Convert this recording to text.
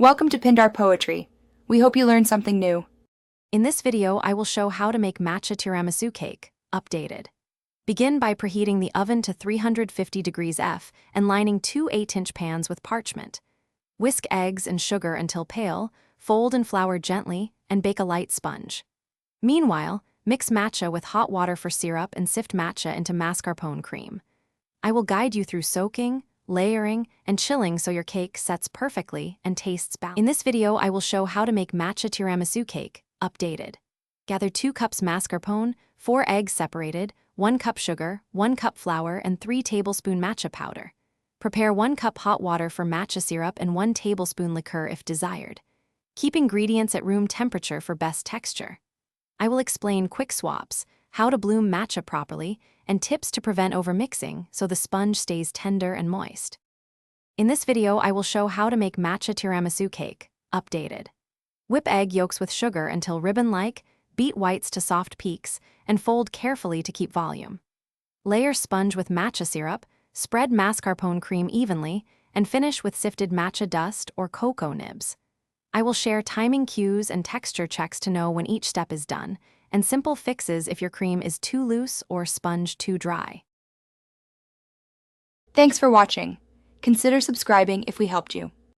Welcome to Pindar Poetry. We hope you learned something new. In this video, I will show how to make matcha tiramisu cake, updated. Begin by preheating the oven to 350 degrees F and lining two 8-inch pans with parchment. Whisk eggs and sugar until pale, fold and flour gently, and bake a light sponge. Meanwhile, mix matcha with hot water for syrup and sift matcha into mascarpone cream. I will guide you through soaking, layering, and chilling so your cake sets perfectly and tastes balanced. In this video, I will show how to make matcha tiramisu cake, updated. Gather 2 cups mascarpone, 4 eggs separated, 1 cup sugar, 1 cup flour, and 3 tablespoon matcha powder. Prepare 1 cup hot water for matcha syrup and 1 tablespoon liqueur if desired. Keep ingredients at room temperature for best texture. I will explain quick swaps, how to bloom matcha properly, and tips to prevent overmixing so the sponge stays tender and moist. In this video, I will show how to make matcha tiramisu cake, updated. Whip egg yolks with sugar until ribbon-like, beat whites to soft peaks, and fold carefully to keep volume. Layer sponge with matcha syrup, spread mascarpone cream evenly, and finish with sifted matcha dust or cocoa nibs. I will share timing cues and texture checks to know when each step is done, and simple fixes if your cream is too loose or sponge too dry. Thanks for watching. Consider subscribing if we helped you.